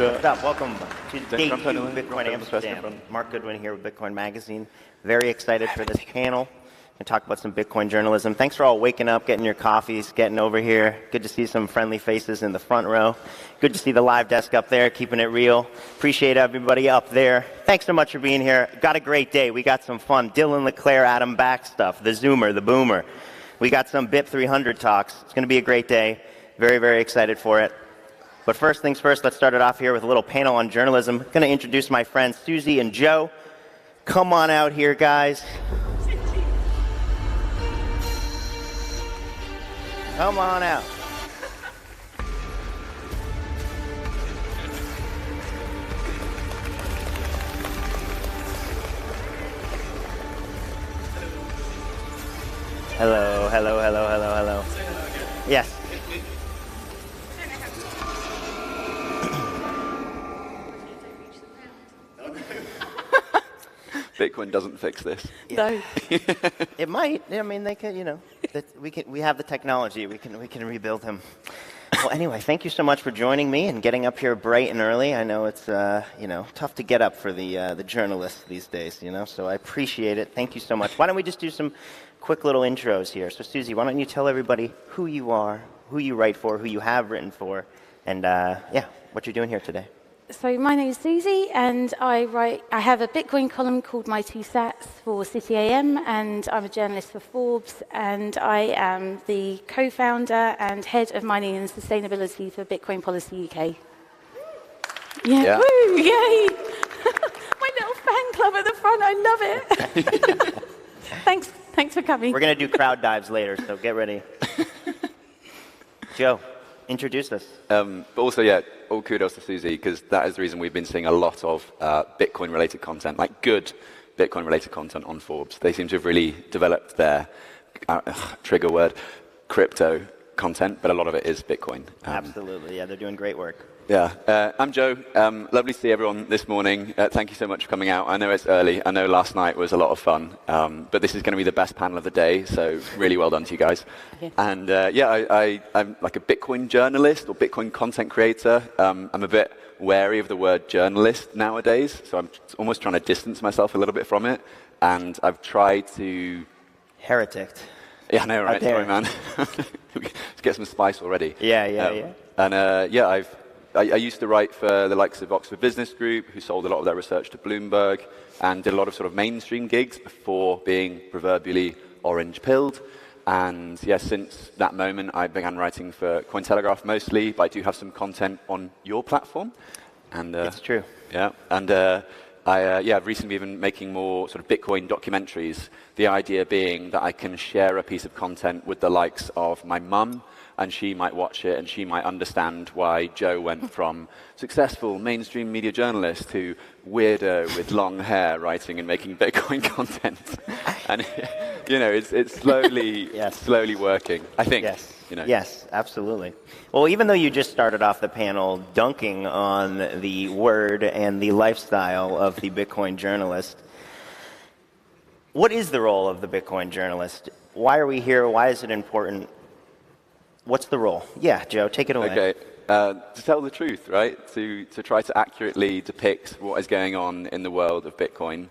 What's up? Welcome to day 2 of Bitcoin Amsterdam. Mark Goodwin here with Bitcoin Magazine. Very excited for this panel and talk about some Bitcoin journalism. Thanks for all waking up, getting your coffees, getting over here. Good to see some friendly faces in the front row. Good to see the live desk up there, keeping it real. Appreciate everybody up there. Thanks so much for being here. Got a great day. We got some fun. Dylan LeClaire, Adam Back stuff, the Zoomer, the Boomer. We got some BIP 300 talks. It's going to be a great day. Very, very excited for it. But first things first, let's start it off here with a little panel on journalism. I'm going to introduce my friends Susie and Joe. Come on out here, guys. Come on out. Hello, hello, hello, hello, hello. Yes. Bitcoin doesn't fix this. No. It might. I mean, they could. You know, we have the technology. We can rebuild him. Well, anyway, thank you so much for joining me and getting up here bright and early. I know it's tough to get up for the journalists these days. So I appreciate it. Thank you so much. Why don't we just do some quick little intros here? So Susie, why don't you tell everybody who you are, who you write for, who you have written for, and what you're doing here today. So my name is Susie, and I have a Bitcoin column called My Two Sats for City AM, and I'm a journalist for Forbes, and I am the co-founder and head of mining and sustainability for Bitcoin Policy UK. Yeah. Woo, yay! My little fan club at the front, I love it. Thanks for coming. We're going to do crowd dives later, so get ready. Joe, introduce us. But also, all kudos to Susie, because that is the reason we've been seeing a lot of Bitcoin-related content, like good Bitcoin-related content on Forbes. They seem to have really developed their, trigger word, crypto content, but a lot of it is Bitcoin. Absolutely, yeah, they're doing great work. Yeah, I'm Joe. Lovely to see everyone this morning. Thank you so much for coming out. I know it's early. I know last night was a lot of fun, but this is going to be the best panel of the day, so really well done to you guys. Yeah. And I'm like a Bitcoin journalist or Bitcoin content creator. I'm a bit wary of the word journalist nowadays, so I'm almost trying to distance myself a little bit from it. And I've tried to... Heretic. Yeah, I know, right? Sorry, man. Let's get some spice already. Yeah. And I used to write for the likes of Oxford Business Group, who sold a lot of their research to Bloomberg, and did a lot of sort of mainstream gigs before being proverbially orange-pilled. And since that moment, I began writing for Cointelegraph mostly, but I do have some content on your platform. And it's true. Yeah, and I've recently been making more sort of Bitcoin documentaries. The idea being that I can share a piece of content with the likes of my mum, and she might watch it and she might understand why Joe went from successful mainstream media journalist to weirdo with long hair writing and making Bitcoin content. And it's slowly slowly working, I think. Yes. Yes, absolutely. Well, even though you just started off the panel dunking on the word and the lifestyle of the Bitcoin journalist, what is the role of the Bitcoin journalist? Why are we here? Why is it important? What's the role? Yeah, Joe, take it away. Okay, to tell the truth, right? To try to accurately depict what is going on in the world of Bitcoin.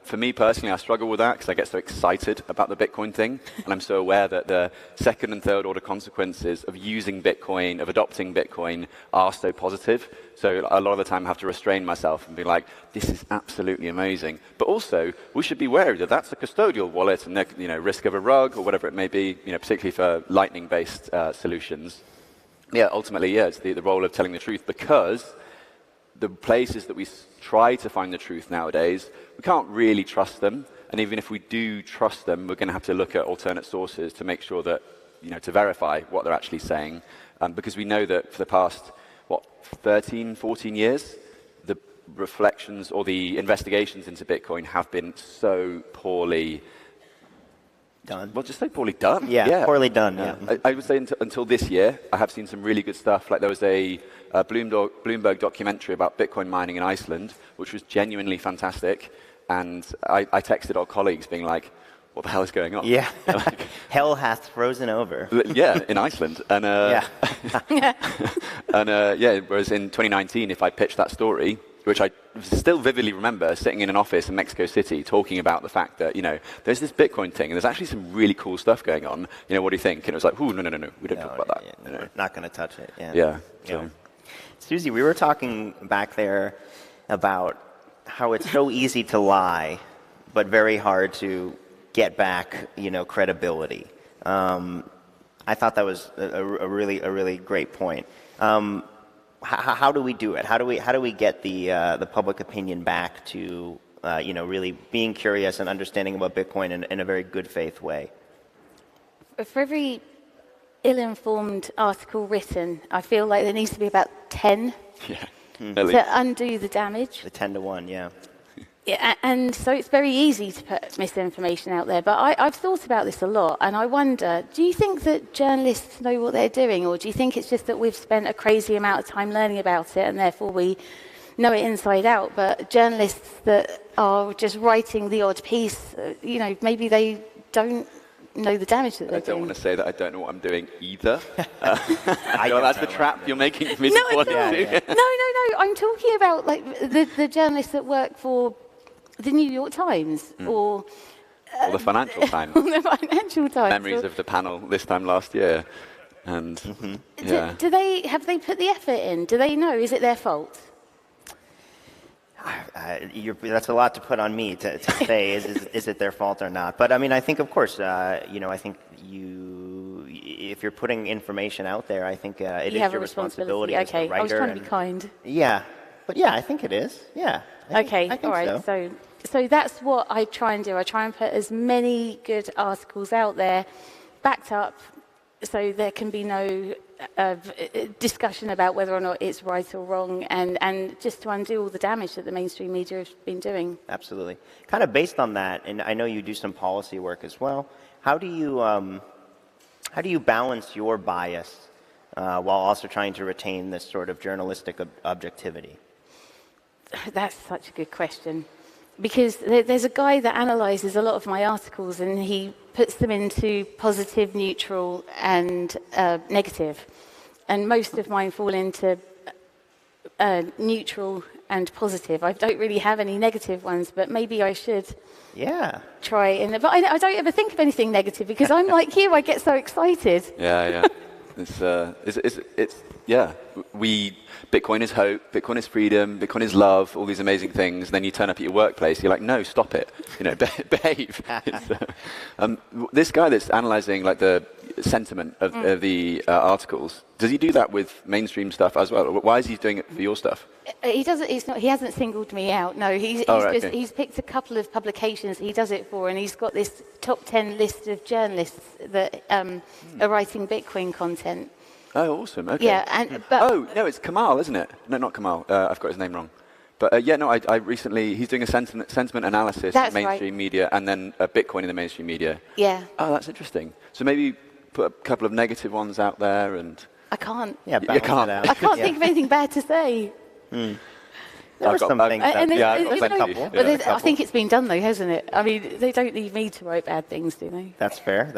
For me personally, I struggle with that because I get so excited about the Bitcoin thing, and I'm so aware that the second and third order consequences of using Bitcoin, of adopting Bitcoin, are so positive. So a lot of the time I have to restrain myself and be like, this is absolutely amazing. But also, we should be wary that that's a custodial wallet and risk of a rug or whatever it may be, particularly for Lightning-based solutions. Ultimately, it's the role of telling the truth, because the places that we try to find the truth nowadays, we can't really trust them. And even if we do trust them, we're going to have to look at alternate sources to make sure that, to verify what they're actually saying. Because we know that for the past, 13, 14 years, the reflections or the investigations into Bitcoin have been so poorly done. Well, just say poorly done. Yeah. Poorly done. Yeah. I would say until this year, I have seen some really good stuff. Like there was a Bloomberg documentary about Bitcoin mining in Iceland, which was genuinely fantastic. And I texted our colleagues being like, what the hell is going on? Yeah. Hell hath frozen over. Yeah, in Iceland. And, whereas in 2019, if I pitched that story, which I still vividly remember sitting in an office in Mexico City talking about the fact that, there's this Bitcoin thing and there's actually some really cool stuff going on. What do you think? And it was like, no, we don't talk about that. Yeah, we're not going to touch it. Yeah. So. Susie, we were talking back there about how it's so easy to lie, but very hard to get back, credibility. I thought that was a really great point. How do we do it? How do we get the public opinion back to really being curious and understanding about Bitcoin in a very good faith way? For every ill-informed article written, I feel like there needs to be about 10 to undo the damage. The 10 to 1, yeah. Yeah, and so it's very easy to put misinformation out there. But I've thought about this a lot, and I wonder, do you think that journalists know what they're doing, or do you think it's just that we've spent a crazy amount of time learning about it, and therefore we know it inside out? But journalists that are just writing the odd piece, maybe they don't know the damage that they're doing. I don't want to say that I don't know what I'm doing either. That's the trap you're making me. No, I'm talking about like the journalists that work for the New York Times or the Financial Times. The Financial Times. Memories of the panel this time last year, and have they put the effort in? Do they know? Is it their fault? That's a lot to put on me to say. Is it their fault or not? But I mean, I think, of course, I think if you're putting information out there, I think it is your responsibility as a writer. I was trying to be kind. Yeah, but yeah, I think it is. Yeah. I think all right. So that's what I try and do. I try and put as many good articles out there, backed up, so there can be no discussion about whether or not it's right or wrong, and just to undo all the damage that the mainstream media has been doing. Absolutely. Kind of based on that, and I know you do some policy work as well. How do you balance your bias while also trying to retain this sort of journalistic objectivity? That's such a good question. Because there's a guy that analyzes a lot of my articles, and he puts them into positive, neutral, and negative. And most of mine fall into neutral and positive. I don't really have any negative ones, but maybe I should try. But I don't ever think of anything negative because I'm like you, I get so excited. Yeah. Bitcoin is hope, Bitcoin is freedom, Bitcoin is love, all these amazing things. And then you turn up at your workplace, you're like, no, stop it, behave. This guy that's analyzing like the sentiment of the articles, does he do that with mainstream stuff as well? Why is he doing it for your stuff? He doesn't. He hasn't singled me out. No, he's picked a couple of publications he does it for, and he's got this top 10 list of journalists that are writing Bitcoin content. Oh, awesome. Okay. Yeah, no, it's Kamal, isn't it? No, not Kamal. I've got his name wrong. But I recently, he's doing a sentiment analysis in mainstream media and then Bitcoin in the mainstream media. Yeah. Oh, that's interesting. So maybe put a couple of negative ones out there and... I can't. Yeah, you can't. I can't think of anything bad to say. There were some things. I think it's been done though, hasn't it? I mean, they don't need me to write bad things, do they? That's fair.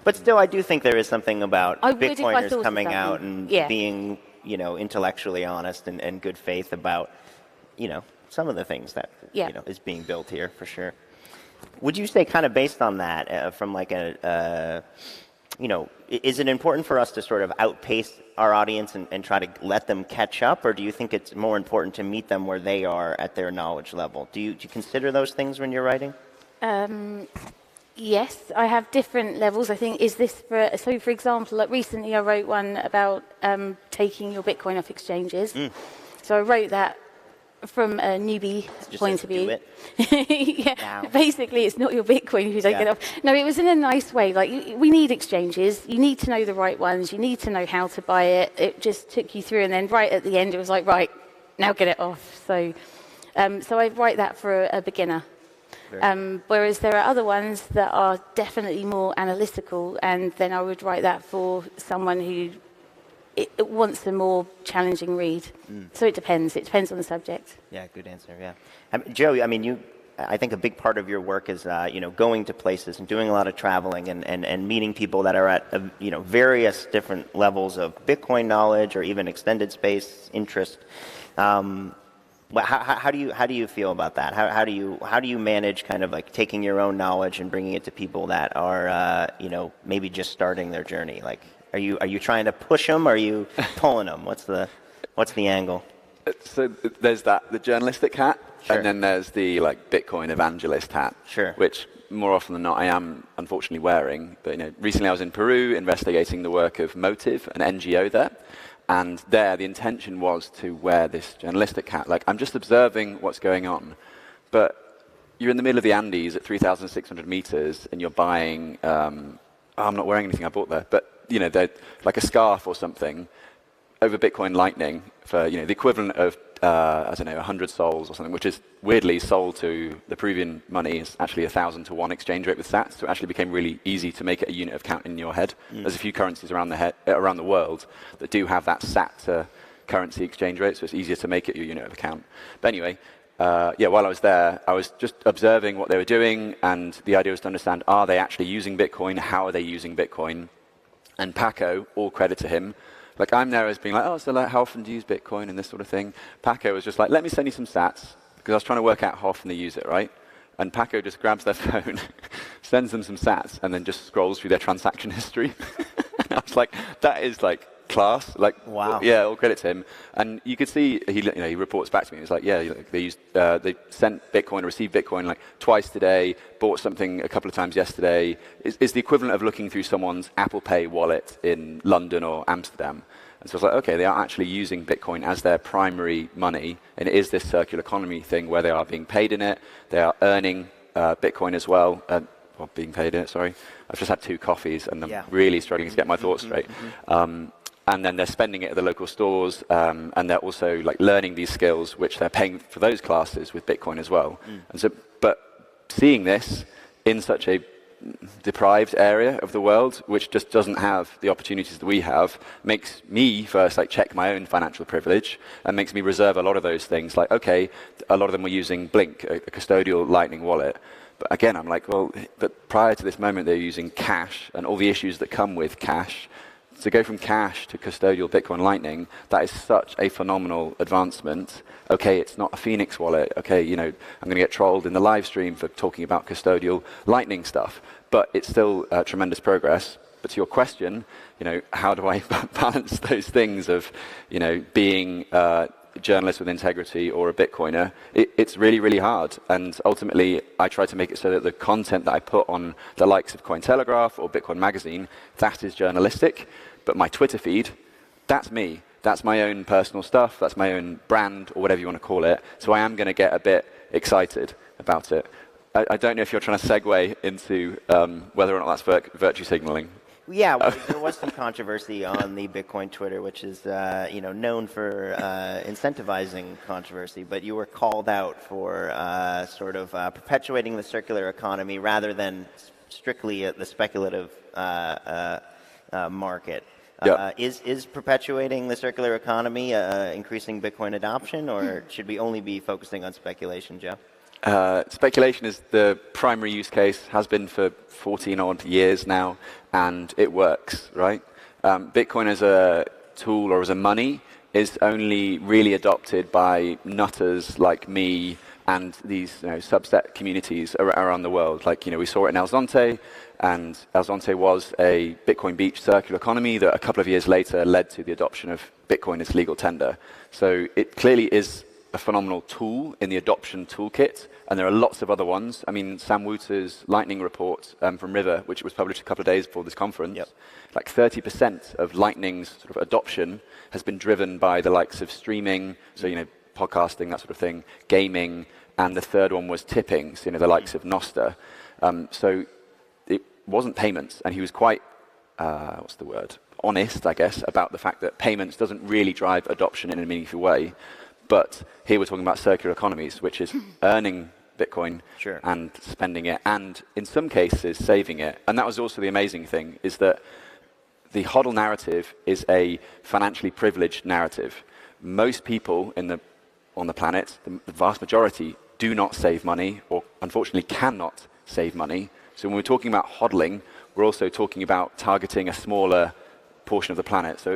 But still, I do think there is something about Bitcoiners coming out and being, intellectually honest and good faith about, some of the things that is being built here for sure. Would you say, kind of based on that, from like is it important for us to sort of outpace our audience and try to let them catch up, or do you think it's more important to meet them where they are at their knowledge level? Do you consider those things when you're writing? Yes, I have different levels. I think, for example, like recently I wrote one about taking your Bitcoin off exchanges. So I wrote that from a newbie point of view. Basically, it's not your Bitcoin if you don't get it off. No, it was in a nice way. Like, we need exchanges. You need to know the right ones. You need to know how to buy it. It just took you through, and then right at the end, it was like, right, now get it off. So I write that for a beginner. Whereas there are other ones that are definitely more analytical, and then I would write that for someone who it wants a more challenging read. So it depends. It depends on the subject. Yeah, good answer, yeah. Joe, I mean, I think a big part of your work is, going to places and doing a lot of traveling and meeting people that are at, various different levels of Bitcoin knowledge or even extended space interest. How do you feel about that? How do you manage kind of like taking your own knowledge and bringing it to people that are, maybe just starting their journey? Like, are you trying to push them? Or are you pulling them? What's the angle? So there's the journalistic hat, Sure. and then there's the Bitcoin evangelist hat, Sure. which more often than not I am unfortunately wearing. But recently I was in Peru investigating the work of Motive, an NGO there, and there the intention was to wear this journalistic hat. Like, I'm just observing what's going on, but you're in the middle of the Andes at 3,600 meters, and you're buying. I'm not wearing anything I bought there, but they're like a scarf or something over Bitcoin Lightning for the equivalent of 100 sols or something, which is weirdly sold to the Peruvian money is actually 1,000 to 1 exchange rate with sats. So it actually became really easy to make it a unit of count in your head. There's a few currencies around the world that do have that sat to currency exchange rate, so it's easier to make it your unit of account. But anyway, while I was there, I was just observing what they were doing, and the idea was to understand, are they actually using Bitcoin? How are they using Bitcoin? And Paco, all credit to him, I'm there as being so how often do you use Bitcoin and this sort of thing? Paco was just let me send you some sats, because I was trying to work out how often they use it, right? And Paco just grabs their phone, sends them some sats, and then just scrolls through their transaction history. And I was that is class. Wow. Yeah, all credit to him. And you could see he reports back to me. He was they sent Bitcoin or received Bitcoin twice today, bought something a couple of times yesterday. It's the equivalent of looking through someone's Apple Pay wallet in London or Amsterdam. And so I was okay, they are actually using Bitcoin as their primary money, and it is this circular economy thing where they are being paid in it, they are earning Bitcoin as well. Being paid in it, sorry. I've just had 2 coffees and I'm really struggling to get my thoughts straight. And then they're spending it at the local stores, and they're also learning these skills, which they're paying for those classes with Bitcoin as well. And so, but seeing this in such a deprived area of the world, which just doesn't have the opportunities that we have, makes me first check my own financial privilege, and makes me reserve a lot of those things. Okay, a lot of them were using Blink, a custodial Lightning wallet. But again, I'm but prior to this moment, they're using cash and all the issues that come with cash. To go from cash to custodial Bitcoin Lightning, that is such a phenomenal advancement. Okay, it's not a Phoenix wallet. Okay, I'm going to get trolled in the live stream for talking about custodial Lightning stuff, but it's still tremendous progress. But to your question, how do I balance those things of, being a journalist with integrity or a Bitcoiner? It's really, really hard. And ultimately, I try to make it so that the content that I put on the likes of Cointelegraph or Bitcoin Magazine, that is journalistic. But my Twitter feed, that's me. That's my own personal stuff. That's my own brand, or whatever you want to call it. So I am going to get a bit excited about it. I don't know if you're trying to segue into whether or not that's virtue signaling. Yeah, well, there was some controversy on the Bitcoin Twitter, which is known for incentivizing controversy. But you were called out for perpetuating the circular economy rather than strictly the speculative market. Is perpetuating the circular economy increasing Bitcoin adoption, or should we only be focusing on speculation, Joe? Speculation is the primary use case, has been for 14 odd years now, and it works, right? Bitcoin as a tool or as a money is only really adopted by nutters like me and these subset communities around the world. We saw it in El Zonte, and El Zonte was a Bitcoin beach circular economy that a couple of years later led to the adoption of Bitcoin as legal tender. So it clearly is a phenomenal tool in the adoption toolkit, and there are lots of other ones. I mean, Sam Wooter's Lightning report from River, which was published a couple of days before this conference, 30% of Lightning's sort of adoption has been driven by the likes of streaming, so podcasting, that sort of thing, gaming, and the third one was tipping, so the likes of Nostr. So it wasn't payments, and he was quite, honest, I guess, about the fact that payments doesn't really drive adoption in a meaningful way. But here we're talking about circular economies, which is earning Bitcoin and spending it, and in some cases saving it. And that was also the amazing thing, is that the HODL narrative is a financially privileged narrative. Most people on the planet, the vast majority, do not save money, or unfortunately cannot save money. So when we're talking about hodling, we're also talking about targeting a smaller portion of the planet. So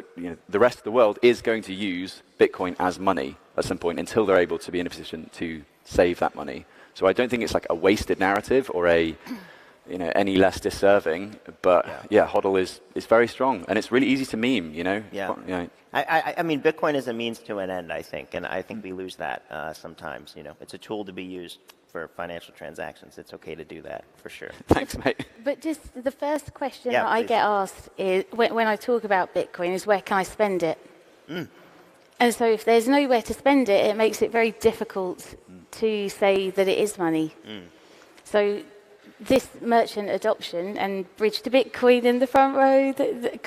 the rest of the world is going to use Bitcoin as money at some point until they're able to be in a position to save that money. So I don't think it's like a wasted narrative or any less deserving, but hodl is very strong, and it's really easy to meme, I mean, Bitcoin is a means to an end, I think, and I think we lose that sometimes. It's a tool to be used for financial transactions. It's okay to do that, for sure. Thanks, mate. But just the first question that I get asked is, when I talk about Bitcoin, is where can I spend it? And so if there's nowhere to spend it, it makes it very difficult to say that it is money. So this merchant adoption and bridge to Bitcoin in the front row,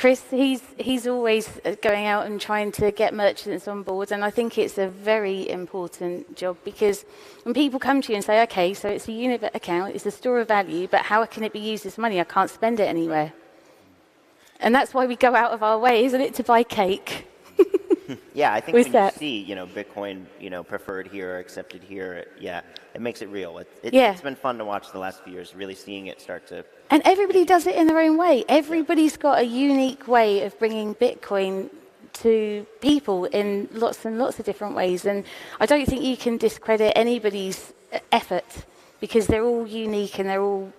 Chris, he's always going out and trying to get merchants on board, and I think it's a very important job, because when people come to you and say, okay, so it's a unit account, it's a store of value, but how can it be used as money? I can't spend it anywhere. And that's why we go out of our way, isn't it, to buy cake? Yeah, I think when you see, Bitcoin, preferred here, accepted here, it makes it real. It's been fun to watch the last few years, really seeing it start to... And everybody does it in their own way. Everybody's got a unique way of bringing Bitcoin to people in lots and lots of different ways. And I don't think you can discredit anybody's effort, because they're all unique and they're all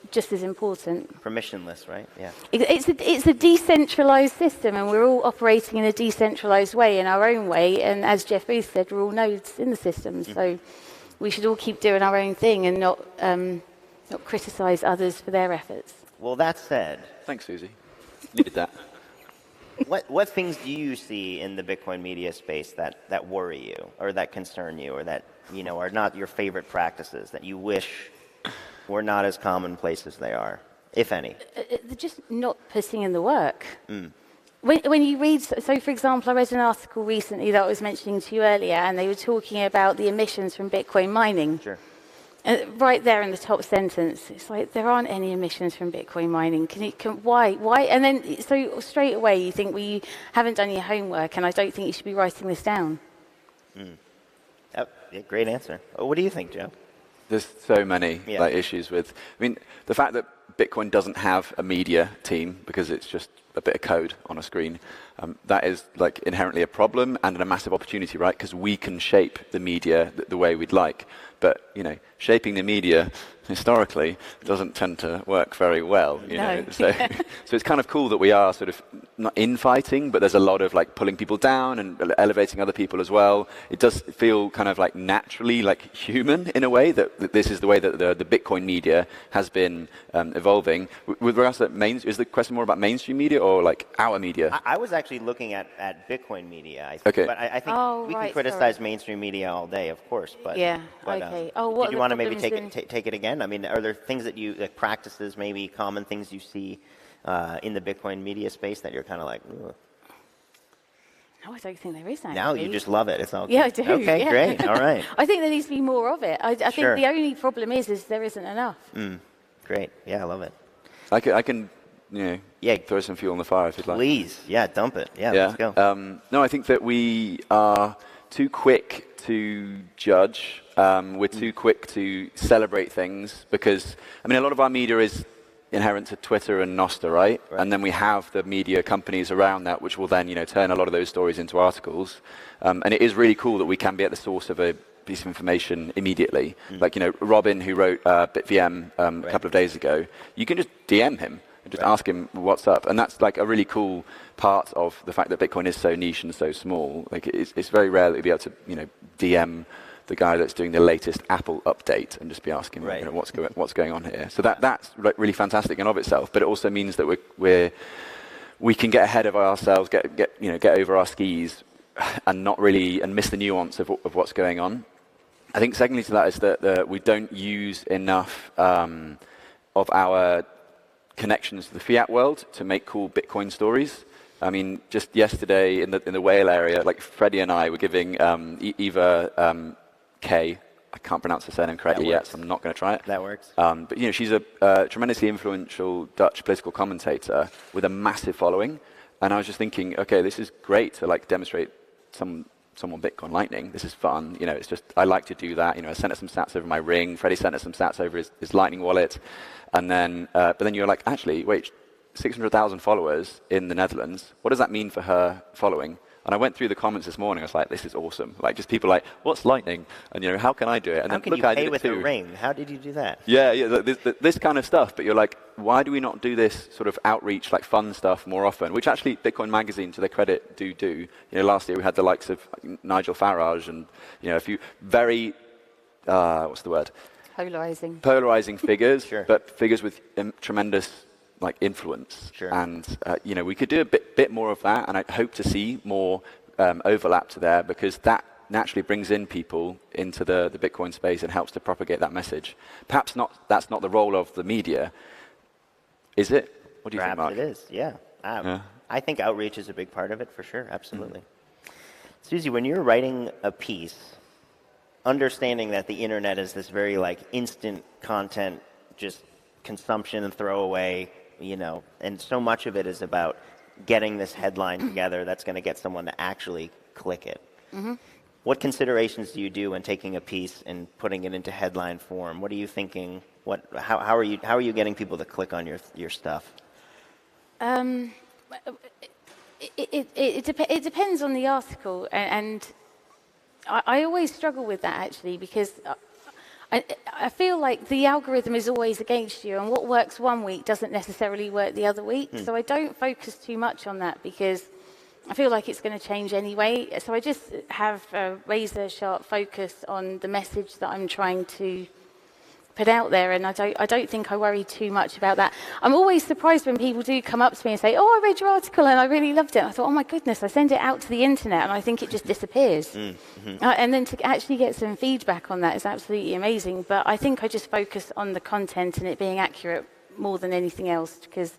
just as important. Permissionless, right? Yeah. It's a decentralized system, and we're all operating in a decentralized way, in our own way. And as Jeff Booth said, we're all nodes in the system. So we should all keep doing our own thing and not criticize others for their efforts. Well, that said... Thanks, Susie. Needed that. What things do you see in the Bitcoin media space that worry you, or that concern you, or that, are not your favorite practices, that you wish were not as commonplace as they are, if any? They're just not putting in the work. When you read, so for example, I read an article recently that I was mentioning to you earlier, and they were talking about the emissions from Bitcoin mining. Sure. Right there in the top sentence, it's like, there aren't any emissions from Bitcoin mining. Why? And then, so straight away you think, well, you haven't done your homework, and I don't think you should be writing this down. Great answer. What do you think, Joe? There's so many issues with... the fact that Bitcoin doesn't have a media team, because it's just a bit of code on a screen, that is inherently a problem and a massive opportunity, right? Because we can shape the media the way we'd like. But, shaping the media historically doesn't tend to work very well, No. So it's kind of cool that we are sort of not infighting, but there's a lot of pulling people down and elevating other people as well. It does feel kind of naturally human in a way, that this is the way that the Bitcoin media has been evolving. With regards to is the question more about mainstream media or our media? I was actually looking at Bitcoin media, I think. Okay. But I think we can criticize mainstream media all day, of course. But, okay. Did you want to maybe take it again? Are there things that you, practices, maybe common things you see in the Bitcoin media space that you're kind of like, ugh? No, I don't think there is, actually. Now you just love it. It's all good. Yeah, I do. Okay, great. All right. I think there needs to be more of it. I think the only problem is there isn't enough. Great. Yeah, I love it. I can throw some fuel on the fire if you'd like. Please. Yeah, dump it. Yeah, let's go. No, I think that we are too quick to judge. We're too quick to celebrate things, because, a lot of our media is inherent to Twitter and Nostr, right? And then we have the media companies around that, which will then, turn a lot of those stories into articles. And it is really cool that we can be at the source of a piece of information immediately. Robin, who wrote BitVM a couple of days ago, you can just DM him and just ask him what's up. And that's a really cool part of the fact that Bitcoin is so niche and so small. It's very rare that you'll be able to, DM the guy that's doing the latest Apple update and just be asking what's going on here. So that's really fantastic in of itself. But it also means that we can get ahead of ourselves, get over our skis, and not really miss the nuance of what's going on. I think secondly to that is that we don't use enough of our connections to the fiat world to make cool Bitcoin stories. Just yesterday in the whale area, Freddie and I were giving Eva K. I can't pronounce her surname correctly yet, so I'm not going to try it. That works. But she's a tremendously influential Dutch political commentator with a massive following, and I was just thinking, okay, this is great to demonstrate some someone Bitcoin Lightning. This is fun. It's just, I like to do that. I sent us some sats over my Ring. Freddie sent us some sats over his Lightning wallet. And then, but then you're like, actually, wait, 600,000 followers in the Netherlands. What does that mean for her following? And I went through the comments this morning. I was like, this is awesome. Like, just people like, what's Lightning? And, how can I do it? And how then, can look, you I pay did with it a too. Ring? How did you do that? Yeah, this kind of stuff. But you're like, why do we not do this sort of outreach, like fun stuff more often? Which actually Bitcoin Magazine, to their credit, do. Last year we had the likes of Nigel Farage and, a few very, what's the word? Polarizing figures, Sure. but figures with tremendous influence. Sure. And, we could do a bit more of that, and I hope to see more overlap to there, because that naturally brings in people into the Bitcoin space and helps to propagate that message. Perhaps that's not the role of the media, is it? What do you think, Mark? Perhaps it is, yeah. I think outreach is a big part of it, for sure, absolutely. Susie, when you're writing a piece, understanding that the internet is this very instant content, just consumption and throwaway, and so much of it is about getting this headline together that's going to get someone to actually click it. What considerations do you do when taking a piece and putting it into headline form? What are you thinking? How are you getting people to click on your stuff? It depends on the article, and I always struggle with that, actually, because I feel like the algorithm is always against you, and what works one week doesn't necessarily work the other week. So I don't focus too much on that, because I feel like it's going to change anyway. So I just have a razor-sharp focus on the message that I'm trying to put out there, and I don't think I worry too much about that. I'm always surprised when people do come up to me and say, "Oh, I read your article and I really loved it." I thought, "Oh my goodness!" I send it out to the internet and I think it just disappears. And then to actually get some feedback on that is absolutely amazing. But I think I just focus on the content and it being accurate more than anything else, because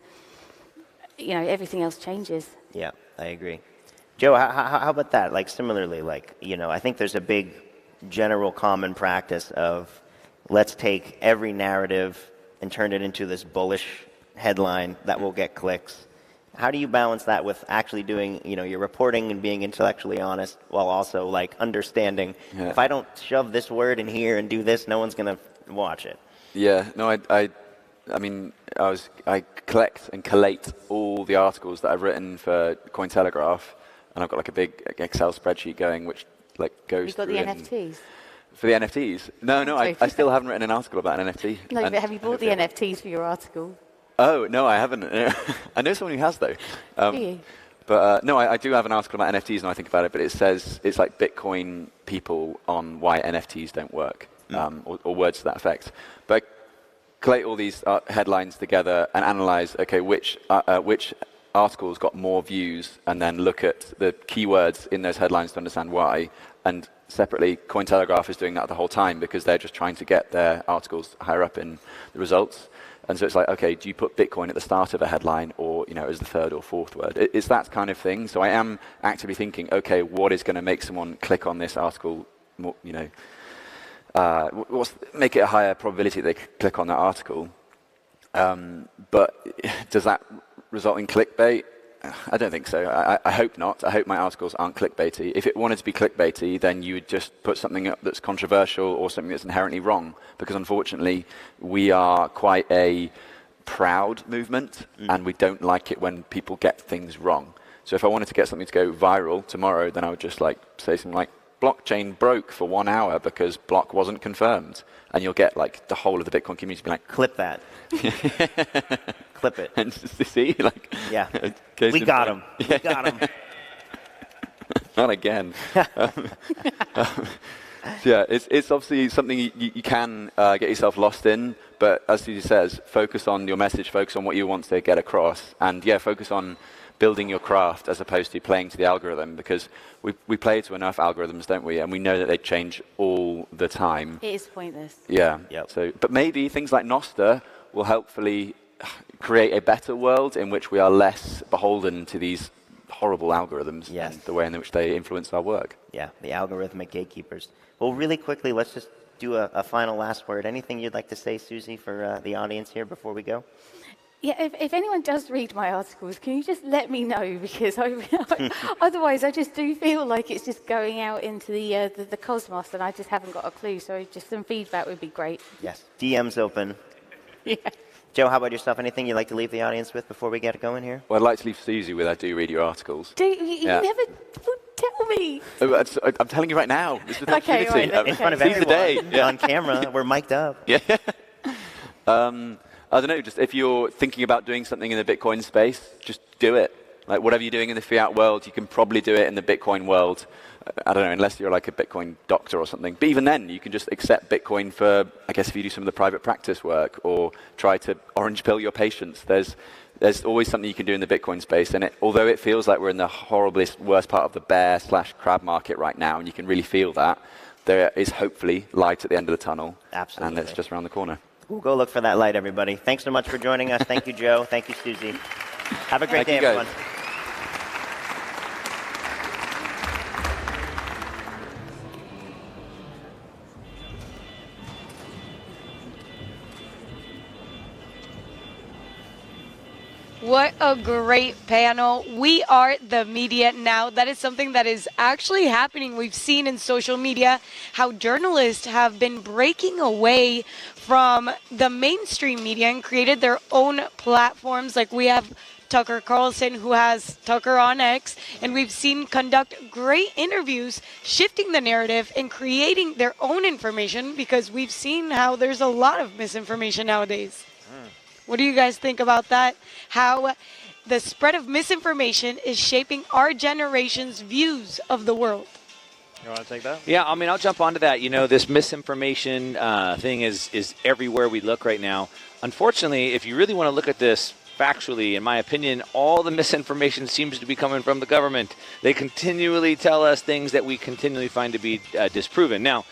everything else changes. Yeah, I agree. Joe, how about that? Similarly, I think there's a big general common practice of, let's take every narrative and turn it into this bullish headline that will get clicks. How do you balance that with actually doing, your reporting and being intellectually honest, while also understanding, if I don't shove this word in here and do this, no one's going to watch it? Yeah, no, I collect and collate all the articles that I've written for Cointelegraph, and I've got a big Excel spreadsheet going, which goes through. You've got the NFTs. For the NFTs? No, I still haven't written an article about an NFT. No, but have you bought the NFTs for your article? Oh, no, I haven't. I know someone who has, though. Do you? But no, I do have an article about NFTs, and I think about it, but it says it's like Bitcoin people on why NFTs don't work, or words to that effect. But I collate all these headlines together and analyze, okay, which articles got more views, and then look at the keywords in those headlines to understand why. And separately, Cointelegraph is doing that the whole time, because they're just trying to get their articles higher up in the results. And so it's like, okay, do you put Bitcoin at the start of a headline, or as the third or fourth word? It's that kind of thing. So I am actively thinking, okay, what is going to make someone click on this article more, make it a higher probability they click on that article. But does that result in clickbait? I don't think so. I hope not. I hope my articles aren't clickbaity. If it wanted to be clickbaity, then you would just put something up that's controversial or something that's inherently wrong. Because unfortunately, we are quite a proud movement, and we don't like it when people get things wrong. So if I wanted to get something to go viral tomorrow, then I would just say something like, blockchain broke for 1 hour because block wasn't confirmed. And you'll get the whole of the Bitcoin community be like, clip that. Clip it. And see, yeah, we got him. We got him. Not again. Yeah, it's obviously something you can get yourself lost in, but as Susie says, focus on your message, focus on what you want to get across, and focus on building your craft as opposed to playing to the algorithm, because we play to enough algorithms, don't we? And we know that they change all the time. It is pointless. Yeah. Yep. So, but maybe things like Nostr will hopefully create a better world in which we are less beholden to these horrible algorithms and the way in which they influence our work. Yeah, the algorithmic gatekeepers. Well, really quickly, let's just do a final last word. Anything you'd like to say, Susie, for the audience here before we go? Yeah, if anyone does read my articles, can you just let me know? Because otherwise I just do feel like it's just going out into the cosmos and I just haven't got a clue. So just some feedback would be great. Yes, DM's open. Yeah. Joe, how about yourself? Anything you'd like to leave the audience with before we get going here? Well, I'd like to leave Susie with, I do read your articles. You never tell me. Oh, I'm telling you right now. This is an Okay, opportunity. right, In front of Seize the everyone, day. on camera, we're mic'd up. Yeah. I don't know, just if you're thinking about doing something in the Bitcoin space, just do it. Like whatever you're doing in the fiat world, you can probably do it in the Bitcoin world. I don't know, unless you're like a Bitcoin doctor or something. But even then, you can just accept Bitcoin for, I guess, if you do some of the private practice work or try to orange pill your patients. There's always something you can do in the Bitcoin space. And although it feels like we're in the horriblest, worst part of the bear/crab market right now, and you can really feel that, there is hopefully light at the end of the tunnel. Absolutely. And it's just around the corner. We'll go look for that light, everybody. Thanks so much for joining us. Thank you, Joe. Thank you, Susie. Have a great day, everyone. What a great panel. We are the media now. That is something that is actually happening. We've seen in social media how journalists have been breaking away from the mainstream media and created their own platforms. Like we have Tucker Carlson, who has Tucker on X, and we've seen conduct great interviews, shifting the narrative and creating their own information, because we've seen how there's a lot of misinformation nowadays. What do you guys think about that? How the spread of misinformation is shaping our generation's views of the world? You want to take that? Yeah, I mean, I'll jump onto that. You know, this misinformation thing is everywhere we look right now. Unfortunately, if you really want to look at this factually, in my opinion, all the misinformation seems to be coming from the government. They continually tell us things that we continually find to be disproven. Now,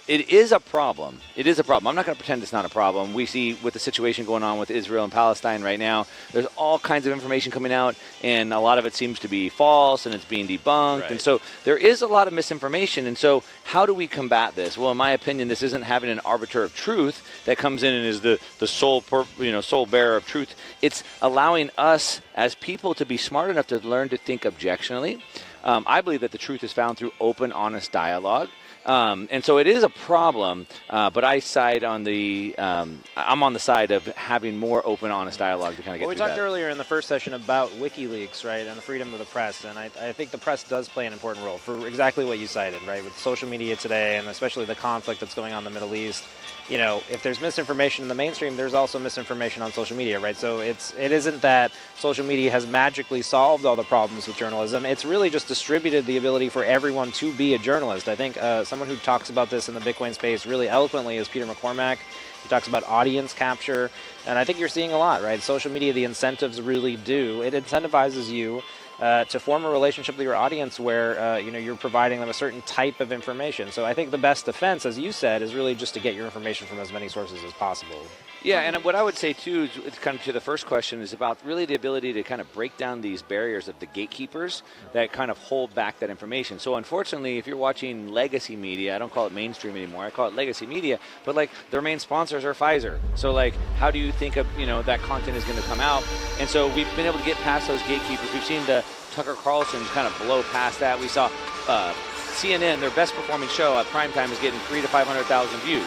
it is a problem. It is a problem. I'm not going to pretend it's not a problem. We see with the situation going on with Israel and Palestine right now, there's all kinds of information coming out, and a lot of it seems to be false, and it's being debunked. Right. And so there is a lot of misinformation. And so how do we combat this? Well, in my opinion, this isn't having an arbiter of truth that comes in and is the sole bearer of truth. It's allowing us as people to be smart enough to learn to think objectionally. I believe that the truth is found through open, honest dialogue. And so it is a problem, but I side on I'm on the side of having more open, honest dialogue to kind of get Well, we through talked that. earlier in the first session about WikiLeaks, right, and the freedom of the press, and I think the press does play an important role for exactly what you cited, right, with social media today, and especially the conflict that's going on in the Middle East. You know, if there's misinformation in the mainstream, there's also misinformation on social media, right? So it isn't that social media has magically solved all the problems with journalism. It's really just distributed the ability for everyone to be a journalist. I think someone who talks about this in the Bitcoin space really eloquently is Peter McCormack. He talks about audience capture, and I think you're seeing a lot, right? Social media, the incentives really do. It incentivizes you to form a relationship with your audience where you're providing them a certain type of information. So I think the best defense, as you said, is really just to get your information from as many sources as possible. Yeah, and what I would say, too, is kind of to the first question, is about really the ability to kind of break down these barriers of the gatekeepers that kind of hold back that information. So unfortunately, if you're watching legacy media, I don't call it mainstream anymore, I call it legacy media, but like their main sponsors are Pfizer. So like, how do you think of, that content is going to come out? And so we've been able to get past those gatekeepers. We've seen the Tucker Carlson kind of blow past that. We saw CNN, their best performing show at primetime, is getting 300,000 to 500,000 views.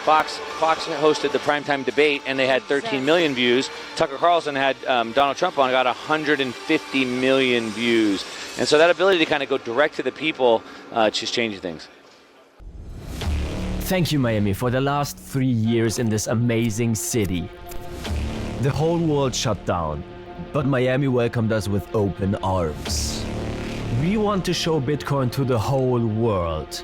Fox hosted the primetime debate, and they had 13 million views. Tucker Carlson had Donald Trump on, got 150 million views. And so that ability to kind of go direct to the people just changes things. Thank you, Miami, for the last 3 years in this amazing city. The whole world shut down, but Miami welcomed us with open arms. We want to show Bitcoin to the whole world.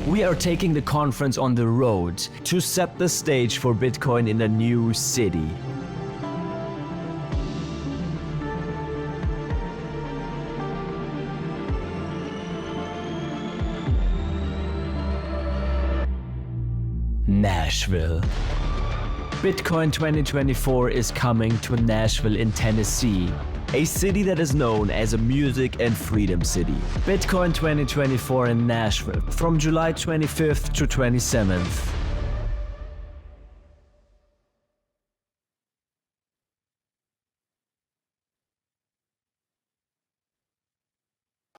We are taking the conference on the road to set the stage for Bitcoin in a new city. Nashville. Bitcoin 2024 is coming to Nashville in Tennessee, a city that is known as a music and freedom city. Bitcoin 2024 in Nashville from July 25th to 27th.